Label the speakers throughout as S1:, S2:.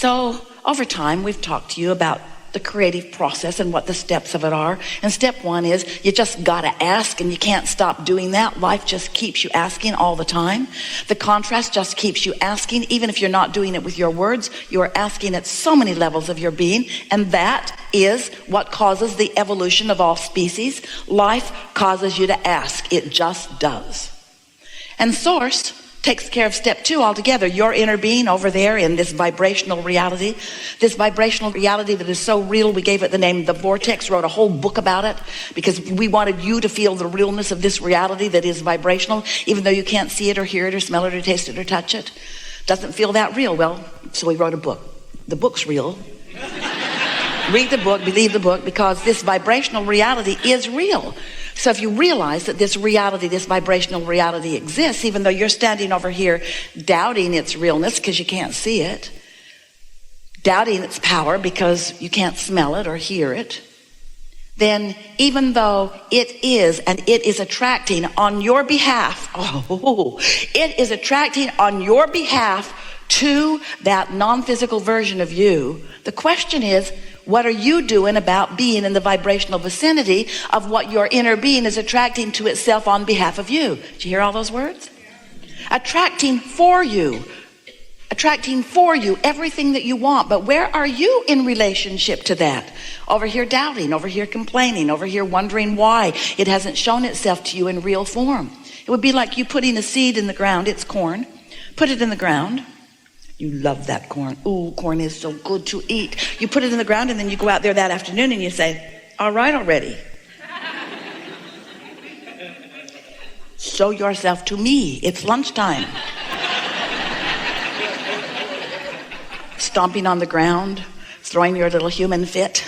S1: So over time, we've talked to you about the creative process and what the steps of it are. And step one is you just got to ask, and you can't stop doing that. Life just keeps you asking all the time. The contrast just keeps you asking. Even if you're not doing it with your words, you are asking at so many levels of your being. And that is what causes the evolution of all species. Life causes you to ask. It just does. And Source takes care of step two altogether. Your inner being over there in this vibrational reality that is so real, we gave it the name The Vortex, wrote a whole book about it because we wanted you to feel the realness of this reality that is vibrational, even though you can't see it or hear it or smell it or taste it or touch it. Doesn't feel that real. Well, so we wrote a book. The book's real. Read the book, believe the book, because this vibrational reality is real. So if you realize that this reality, this vibrational reality exists, even though you're standing over here doubting its realness because you can't see it, doubting its power because you can't smell it or hear it, then even though it is, and it is attracting on your behalf, it is attracting on your behalf to that non-physical version of you. The question is, what are you doing about being in the vibrational vicinity of what your inner being is attracting to itself on behalf of you? Did you hear all those words? Attracting for you everything that you want. But where are you in relationship to that? Over here doubting, over here complaining, over here wondering why it hasn't shown itself to you in real form. It would be like you putting a seed in the ground. It's corn. Put it in the ground. You love that corn. Ooh, corn is so good to eat. You put it in the ground and then you go out there that afternoon and you say, all right already. Show yourself to me. It's lunchtime. Stomping on the ground, throwing your little human fit.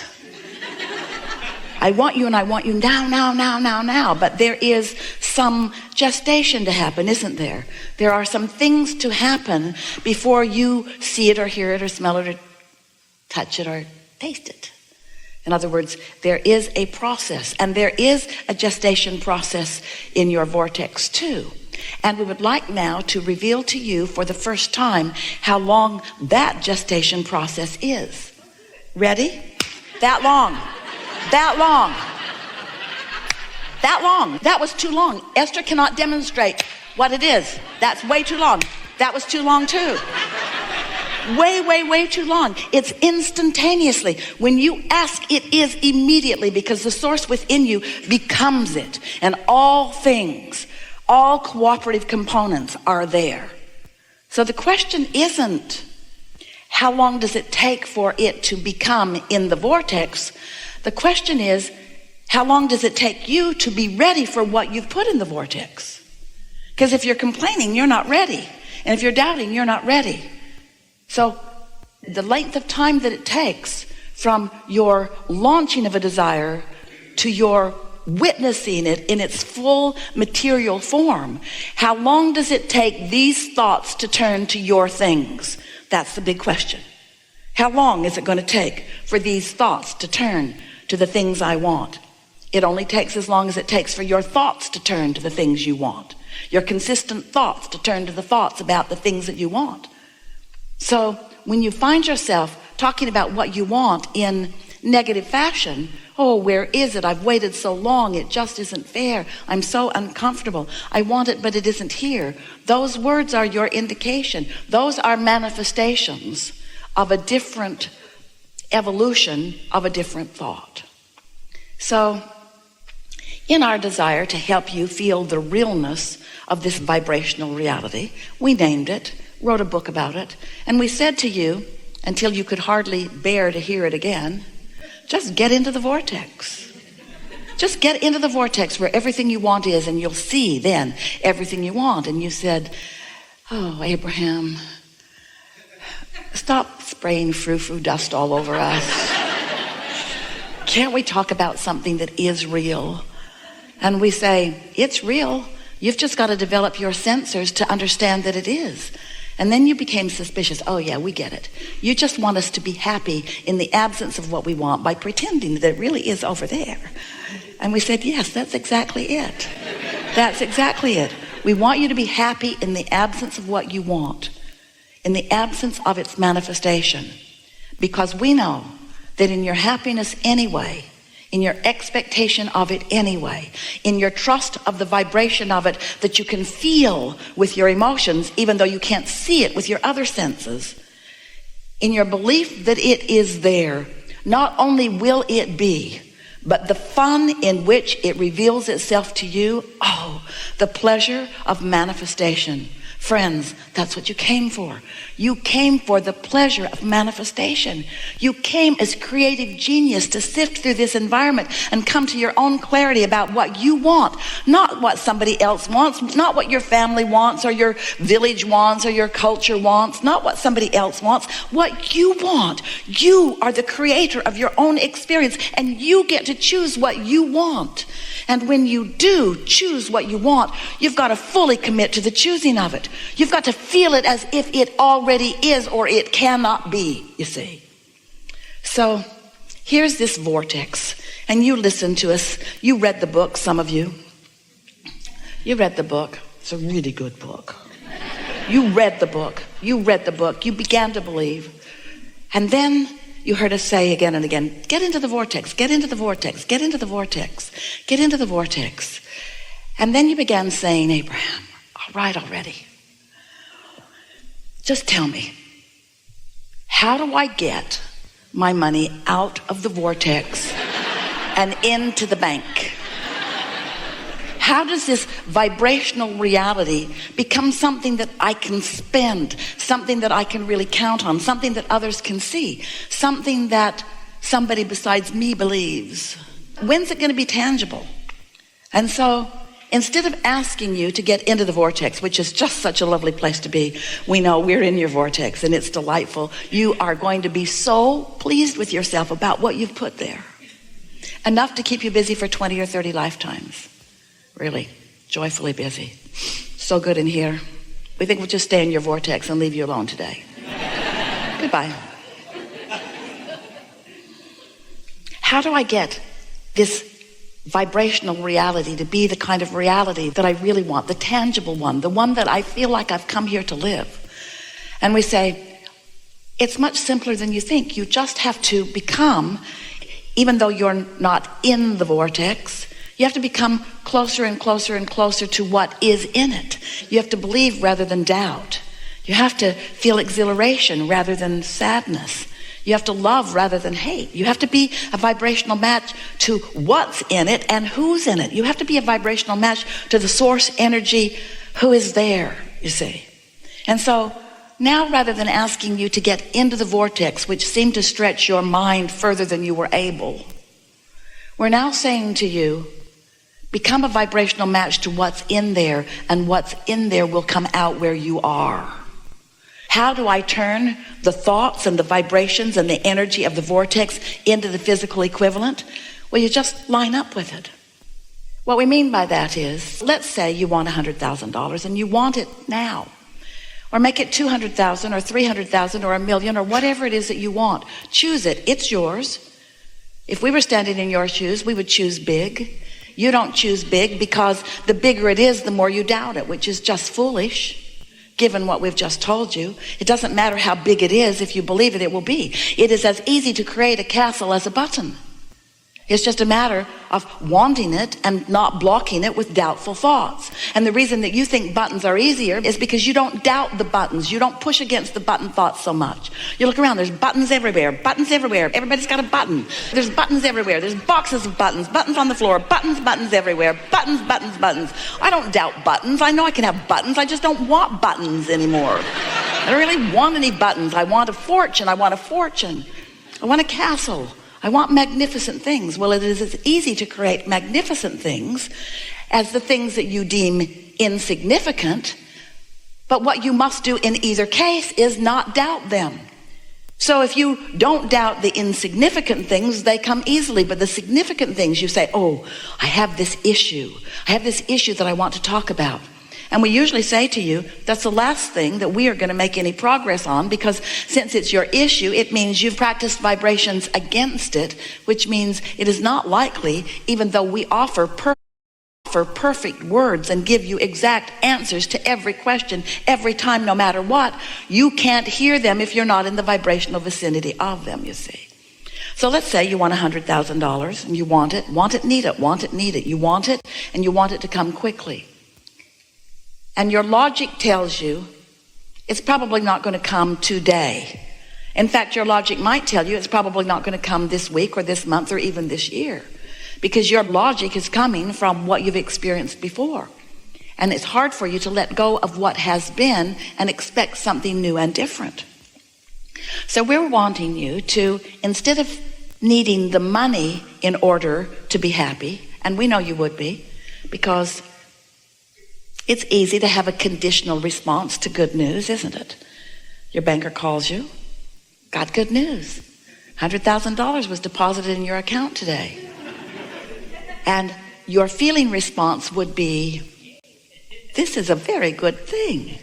S1: I want you and I want you now. But there is some gestation to happen, isn't there? There are some things to happen before you see it or hear it or smell it or touch it or taste it. In other words, there is a process, and there is a gestation process in your vortex too. And we would like now to reveal to you for the first time how long that gestation process is. Ready? That long. That was too long. Esther cannot demonstrate what it is. That's way too long. That was too long too. Way too long. It's instantaneously. When you ask, it is immediately, because the source within you becomes it. And all things, all cooperative components are there. So the question isn't how long does it take for it to become in the vortex. The question is, how long does it take you to be ready for what you've put in the vortex? Because if you're complaining, you're not ready. And if you're doubting, you're not ready. So the length of time that it takes from your launching of a desire to your witnessing it in its full material form, how long does it take these thoughts to turn to your things? That's the big question. How long is it going to take for these thoughts to turn to the things I want? It only takes as long as it takes for your thoughts to turn to the things you want. Your consistent thoughts to turn to the thoughts about the things that you want. So when you find yourself talking about what you want in negative fashion, oh, where is it? I've waited so long. It just isn't fair. I'm so uncomfortable. I want it, but it isn't here. Those words are your indication. Those are manifestations of a different evolution of a different thought. So in our desire to help you feel the realness of this vibrational reality, we named it, wrote a book about it, and we said to you, until you could hardly bear to hear it again, just get into the vortex. Just get into the vortex where everything you want is, and you'll see then everything you want. And you said, oh, Abraham, stop spraying frou-frou dust all over us. Can't we talk about something that is real? And we say, it's real. You've just got to develop your sensors to understand that it is. And then you became suspicious. Oh yeah, we get it. You just want us to be happy in the absence of what we want by pretending that it really is over there. And we said, yes, that's exactly it. That's exactly it. We want you to be happy in the absence of what you want, in the absence of its manifestation. because we know that in your happiness anyway, in your expectation of it anyway, in your trust of the vibration of it that you can feel with your emotions, even though you can't see it with your other senses, in your belief that it is there, not only will it be, but the fun in which it reveals itself to you, the pleasure of manifestation. Friends, that's what you came for. You came for the pleasure of manifestation. You came as creative genius to sift through this environment and come to your own clarity about what you want, not what somebody else wants, not what your family wants or your village wants or your culture wants, not what somebody else wants, what you want. You are the creator of your own experience, and you get to choose what you want. And when you do choose what you want, you've got to fully commit to the choosing of it. You've got to feel it as if it already is, or it cannot be, you see. So here's this vortex, and you listen to us. You read the book, some of you. You read the book. It's a really good book. You read the book. You read the book. You began to believe. And then you heard us say again and again, get into the vortex, get into the vortex, get into the vortex, get into the vortex. And then you began saying, Abraham, all right already. Just tell me, how do I get my money out of the vortex and into the bank? How does this vibrational reality become something that I can spend, something that I can really count on, something that others can see, something that somebody besides me believes? When's it going to be tangible? And so instead of asking you to get into the vortex, which is just such a lovely place to be, we know we're in your vortex and it's delightful. You are going to be so pleased with yourself about what you've put there. Enough to keep you busy for 20 or 30 lifetimes. Really, joyfully busy. So good in here. We think we'll just stay in your vortex and leave you alone today. Goodbye. How do I get this vibrational reality to be the kind of reality that I really want, the tangible one, the one that I feel like I've come here to live? And we say, it's much simpler than you think. You just have to become, even though you're not in the vortex, you have to become closer and closer and closer to what is in it. You have to believe rather than doubt. You have to feel exhilaration rather than sadness. You have to love rather than hate. You have to be a vibrational match to what's in it and who's in it. You have to be a vibrational match to the source energy who is there, you see. And so now, rather than asking you to get into the vortex, which seemed to stretch your mind further than you were able, we're now saying to you, become a vibrational match to what's in there, and what's in there will come out where you are. How do I turn the thoughts and the vibrations and the energy of the vortex into the physical equivalent? Well, you just line up with it. What we mean by that is, let's say you want $100,000 and you want it now. Or make it 200,000 or 300,000 or $1 million or whatever it is that you want. Choose it. It's yours. If we were standing in your shoes, we would choose big. You don't choose big because the bigger it is, the more you doubt it, which is just foolish, given what we've just told you. It doesn't matter how big it is. If you believe it, it will be. It is as easy to create a castle as a button. It's just a matter of wanting it and not blocking it with doubtful thoughts. And the reason that you think buttons are easier is because you don't doubt the buttons. You don't push against the button thoughts so much. You look around, there's buttons everywhere, buttons everywhere. Everybody's got a button. There's buttons everywhere. There's boxes of buttons, buttons on the floor, buttons, buttons everywhere, buttons, buttons, buttons. I don't doubt buttons. I know I can have buttons. I just don't want buttons anymore. I don't really want any buttons. I want a fortune. I want a fortune. I want a castle. I want magnificent things. Well, it is as easy to create magnificent things as the things that you deem insignificant. But what you must do in either case is not doubt them. So if you don't doubt the insignificant things, they come easily. But the significant things, you say, oh, I have this issue. I have this issue that I want to talk about. And we usually say to you, that's the last thing that we are going to make any progress on, because since it's your issue, it means you've practiced vibrations against it, which means it is not likely, even though we offer offer perfect words and give you exact answers to every question every time, no matter what. You can't hear them if you're not in the vibrational vicinity of them, you see. So let's say you want $100,000 and you want it, need it, want it, need it. You want it and you want it to come quickly. And your logic tells you it's probably not going to come today. In fact, your logic might tell you it's probably not going to come this week or this month or even this year, because your logic is coming from what you've experienced before. And it's hard for you to let go of what has been and expect something new and different. So we're wanting you to, instead of needing the money in order to be happy, and we know you would be, because it's easy to have a conditional response to good news, isn't it? Your banker calls you, got good news. $100,000 was deposited in your account today. And your feeling response would be, this is a very good thing.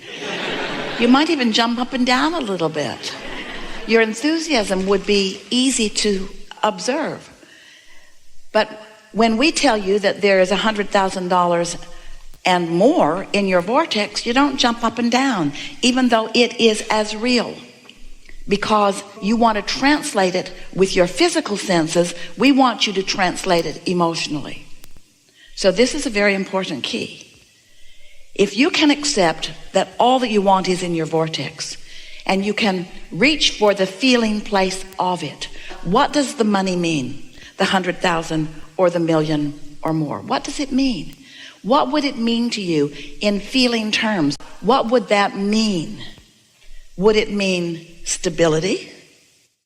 S1: You might even jump up and down a little bit. Your enthusiasm would be easy to observe. But when we tell you that there is $100,000 and more in your vortex, you don't jump up and down, even though it is as real. Because you want to translate it with your physical senses, we want you to translate it emotionally. So this is a very important key. If you can accept that all that you want is in your vortex, and you can reach for the feeling place of it, what does the money mean? The 100,000 or the million or more? What does it mean? What would it mean to you in feeling terms? What would that mean? Would it mean stability?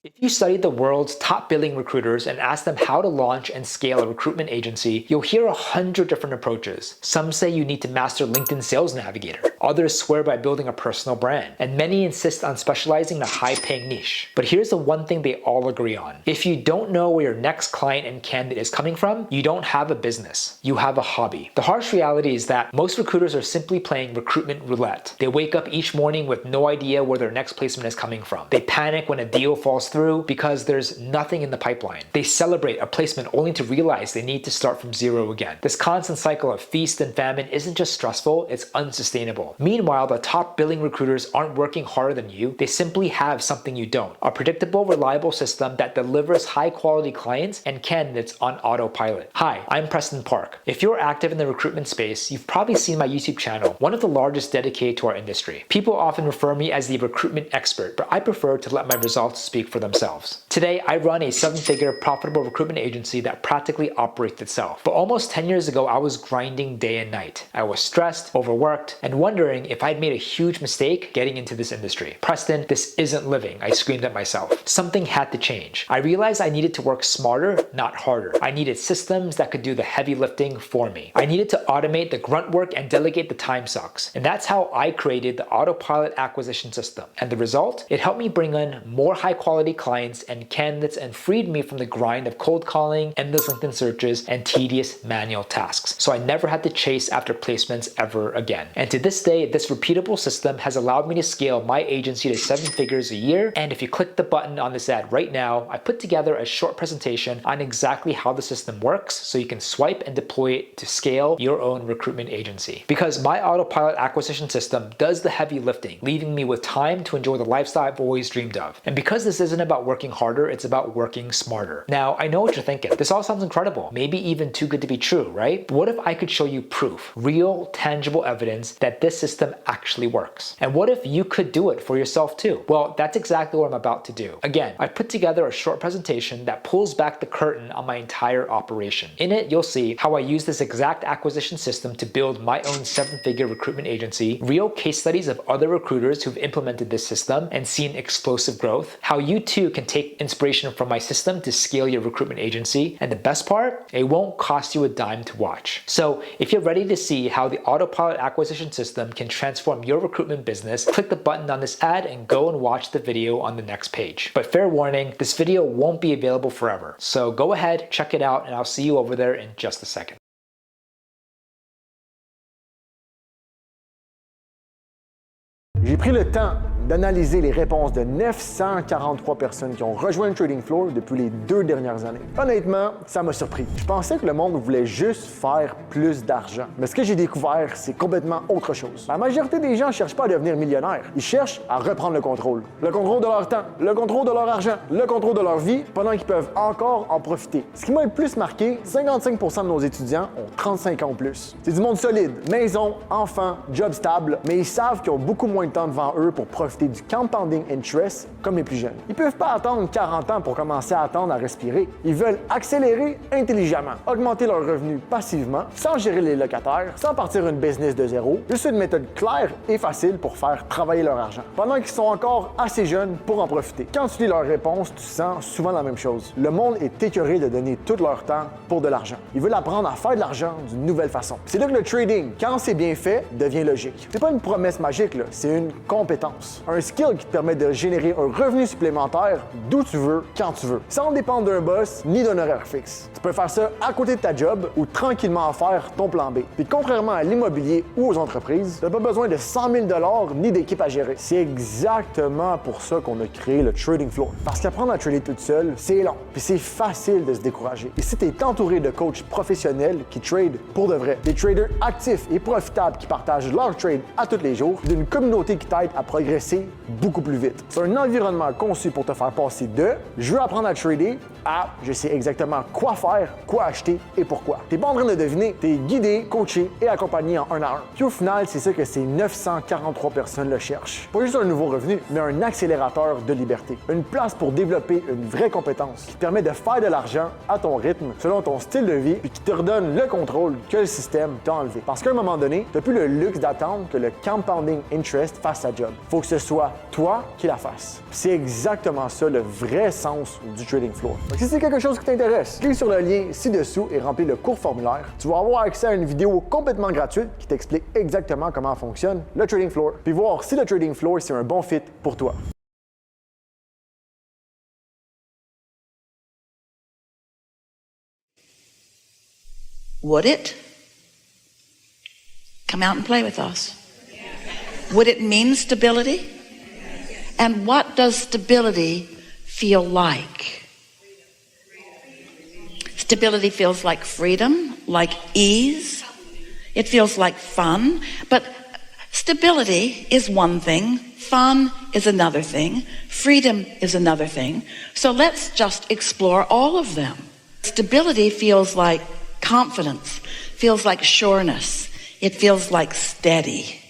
S2: If you studied the world's top billing recruiters and asked them how to launch and scale a recruitment agency, you'll hear 100 different approaches. Some say you need to master LinkedIn Sales Navigator. Others swear by building a personal brand. And many insist on specializing in a high-paying niche. But here's the one thing they all agree on. If you don't know where your next client and candidate is coming from, you don't have a business. You have a hobby. The harsh reality is that most recruiters are simply playing recruitment roulette. They wake up each morning with no idea where their next placement is coming from. They panic when a deal falls through because there's nothing in the pipeline. They celebrate a placement only to realize they need to start from zero again. This constant cycle of feast and famine isn't just stressful, it's unsustainable. Meanwhile, the top billing recruiters aren't working harder than you, they simply have something you don't. A predictable, reliable system that delivers high quality clients and candidates on autopilot. Hi, I'm Preston Park. If you're active in the recruitment space, you've probably seen my YouTube channel, one of the largest dedicated to our industry. People often refer me as the recruitment expert, but I prefer to let my results speak for themselves. Today, I run a 7-figure profitable recruitment agency that practically operates itself. But almost 10 years ago, I was grinding day and night. I was stressed, overworked, and wondering if I'd made a huge mistake getting into this industry. Preston, this isn't living, I screamed at myself. Something had to change. I realized I needed to work smarter, not harder. I needed systems that could do the heavy lifting for me. I needed to automate the grunt work and delegate the time sucks. And that's how I created the Autopilot Acquisition System. And the result? It helped me bring in more high quality clients and candidates and freed me from the grind of cold calling, endless LinkedIn searches, and tedious manual tasks. So I never had to chase after placements ever again. And to this day, this repeatable system has allowed me to scale my agency to 7 figures a year. And if you click the button on this ad right now, I put together a short presentation on exactly how the system works so you can swipe and deploy it to scale your own recruitment agency. Because my Autopilot Acquisition System does the heavy lifting, leaving me with time to enjoy the lifestyle I've always dreamed of. And because this isn't about working harder, it's about working smarter. Now, I know what you're thinking. This all sounds incredible, maybe even too good to be true, right? But what if I could show you proof, real, tangible evidence that this system actually works? And what if you could do it for yourself too? Well, that's exactly what I'm about to do. Again, I put together a short presentation that pulls back the curtain on my entire operation. In it, you'll see how I use this exact acquisition system to build my own 7-figure recruitment agency, real case studies of other recruiters who've implemented this system and seen explosive growth, how you too can take inspiration from my system to scale your recruitment agency, and the best part, it won't cost you a dime to watch. So if you're ready to see how the Autopilot Acquisition System can transform your recruitment business, click the button on this ad and go and watch the video on the next page. But fair warning, this video won't be available forever. So go ahead, check it out, and I'll see you over there in just a second.
S3: J'ai pris le temps d'analyser les réponses de 943 personnes qui ont rejoint le trading floor depuis les 2 dernières années. Honnêtement, ça m'a surpris. Je pensais que le monde voulait juste faire plus d'argent. Mais ce que j'ai découvert, c'est complètement autre chose. La majorité des gens ne cherchent pas à devenir millionnaires. Ils cherchent à reprendre le contrôle. Le contrôle de leur temps, le contrôle de leur argent, le contrôle de leur vie, pendant qu'ils peuvent encore en profiter. Ce qui m'a le plus marqué, 55% de nos étudiants ont 35 ans ou plus. C'est du monde solide, maison, enfants, job stable, mais ils savent qu'ils ont beaucoup moins de temps devant eux pour profiter du compounding interest comme les plus jeunes. Ils peuvent pas attendre 40 ans pour commencer à attendre à respirer. Ils veulent accélérer intelligemment, augmenter leurs revenus passivement, sans gérer les locataires, sans partir une business de zéro. Juste une méthode claire et facile pour faire travailler leur argent. Pendant qu'ils sont encore assez jeunes pour en profiter. Quand tu lis leurs réponses, tu sens souvent la même chose. Le monde est écœuré de donner tout leur temps pour de l'argent. Ils veulent apprendre à faire de l'argent d'une nouvelle façon. C'est là que le trading, quand c'est bien fait, devient logique. C'est pas une promesse magique, là, c'est une compétence. Un skill qui te permet de générer un revenu supplémentaire d'où tu veux, quand tu veux, sans dépendre d'un boss ni d'un horaire fixe. Tu peux faire ça à côté de ta job ou tranquillement faire ton plan B. Puis contrairement à l'immobilier ou aux entreprises, tu n'as pas besoin de 100 000 $ ni d'équipe à gérer. C'est exactement pour ça qu'on a créé le trading floor. Parce qu'apprendre à trader toute seule, c'est long, puis c'est facile de se décourager. Et si tu es entouré de coachs professionnels qui tradent pour de vrai, des traders actifs et profitables qui partagent leur trade à tous les jours, d'une communauté qui t'aide à progresser beaucoup plus vite. C'est un environnement conçu pour te faire passer de « je veux apprendre à trader » à « je sais exactement quoi faire, quoi acheter et pourquoi ». T'es pas en train de deviner, t'es guidé, coaché et accompagné en 1 à 1. Puis au final, c'est ça que ces 943 personnes le cherchent. Pas juste un nouveau revenu, mais un accélérateur de liberté. Une place pour développer une vraie compétence qui te permet de faire de l'argent à ton rythme, selon ton style de vie, puis qui te redonne le contrôle que le système t'a enlevé. Parce qu'à un moment donné, t'as plus le luxe d'attendre que le compounding interest fasse sa job. Faut que ce soit toi qui la fasse. C'est exactement ça le vrai sens du trading floor. Donc, si c'est quelque chose qui t'intéresse, clique sur le lien ci-dessous et remplis le court formulaire. Tu vas avoir accès à une vidéo complètement gratuite qui t'explique exactement comment fonctionne le trading floor, puis voir si le trading floor c'est un bon fit pour toi.
S1: Would it? Come out and play with us. Would it mean stability? And what does stability feel like? Stability feels like freedom, like ease. It feels like fun. But stability is one thing. Fun is another thing. Freedom is another thing. So let's just explore all of them. Stability feels like confidence, feels like sureness. It feels like steady,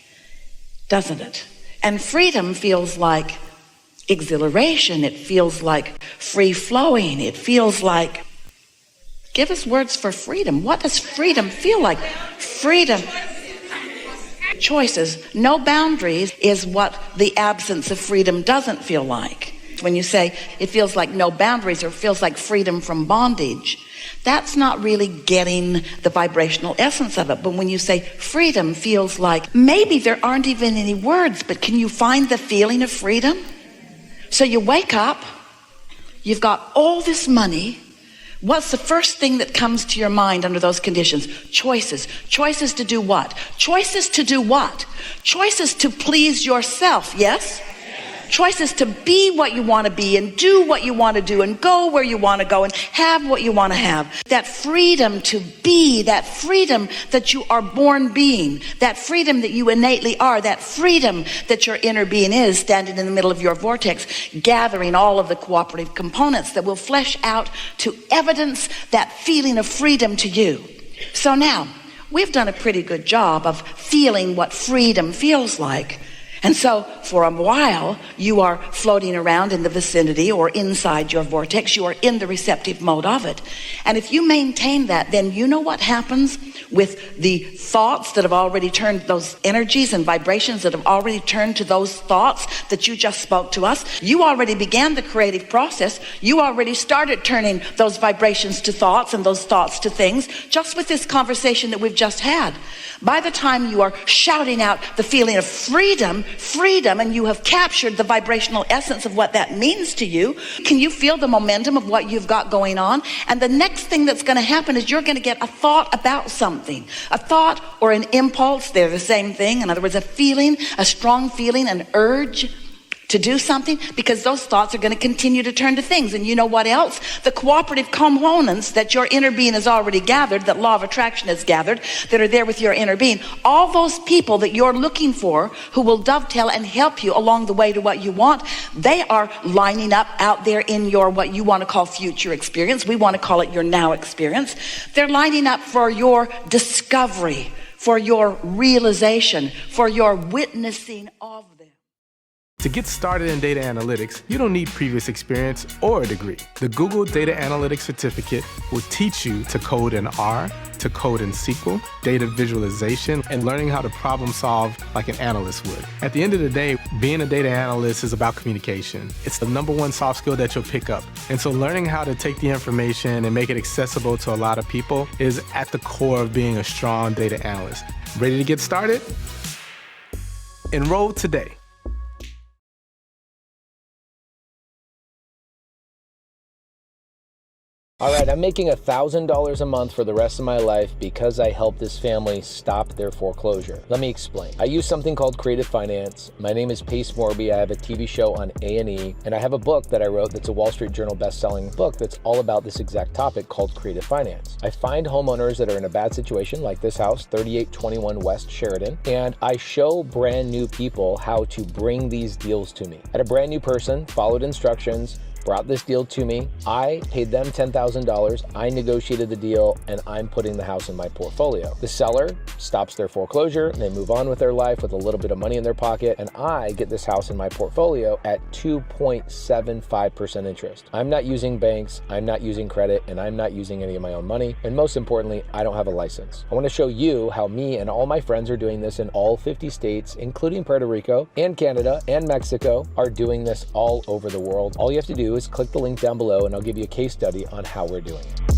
S1: doesn't it? And freedom feels like exhilaration. It feels like free-flowing. It feels like... Give us words for freedom. What does freedom feel like? Freedom. Choices. No boundaries is what the absence of freedom doesn't feel like. When you say it feels like no boundaries or feels like freedom from bondage, that's not really getting the vibrational essence of it. But when you say freedom feels like, maybe there aren't even any words, but can you find the feeling of freedom? So you wake up, you've got all this money. What's the first thing that comes to your mind under those conditions? Choices. Choices to do what? Choices to do what? Choices to please yourself, yes? Choices to be what you want to be and do what you want to do and go where you want to go and have what you want to have. That freedom to be, that freedom that you are born being, that freedom that you innately are, that freedom that your inner being is standing in the middle of your vortex, gathering all of the cooperative components that will flesh out to evidence that feeling of freedom to you. So now, we've done a pretty good job of feeling what freedom feels like. And so, for a while, you are floating around in the vicinity or inside your vortex. You are in the receptive mode of it. And if you maintain that, then you know what happens with the thoughts that have already turned, those energies and vibrations that have already turned to those thoughts that you just spoke to us. You already began the creative process. You already started turning those vibrations to thoughts and those thoughts to things just with this conversation that we've just had. By the time you are shouting out the feeling of freedom, and you have captured the vibrational essence of what that means to you, can you feel the momentum of what you've got going on? And the next thing that's going to happen is you're going to get a thought about something. A thought or an impulse, they're the same thing. In other words, a feeling, a strong feeling, an urge, to do something, because those thoughts are going to continue to turn to things. And you know what else? The cooperative components that your inner being has already gathered, that law of attraction has gathered, that are there with your inner being, all those people that you're looking for who will dovetail and help you along the way to what you want, they are lining up out there in your what you want to call future experience. We want to call it your now experience. They're lining up for your discovery, for your realization, for your witnessing of them.
S4: To get started in data analytics, you don't need previous experience or a degree. The Google Data Analytics Certificate will teach you to code in R, to code in SQL, data visualization, and learning how to problem solve like an analyst would. At the end of the day, being a data analyst is about communication. It's the #1 soft skill that you'll pick up. And so learning how to take the information and make it accessible to a lot of people is at the core of being a strong data analyst. Ready to get started? Enroll today.
S5: All right, I'm making $1,000 a month for the rest of my life because I helped this family stop their foreclosure. Let me explain. I use something called Creative Finance. My name is Pace Morby. I have a TV show on A&E, and I have a book that I wrote that's a Wall Street Journal best-selling book that's all about this exact topic called Creative Finance. I find homeowners that are in a bad situation, like this house, 3821 West Sheridan, and I show brand new people how to bring these deals to me. I had a brand new person, followed instructions, brought this deal to me. I paid them $10,000. I negotiated the deal, and I'm putting the house in my portfolio. The seller stops their foreclosure, and they move on with their life with a little bit of money in their pocket, and I get this house in my portfolio at 2.75% interest. I'm not using banks, I'm not using credit, and I'm not using any of my own money. And most importantly, I don't have a license. I want to show you how me and all my friends are doing this in all 50 states, including Puerto Rico and Canada and Mexico, are doing this all over the world. All you have to do is click the link down below and I'll give you a case study on how we're doing it.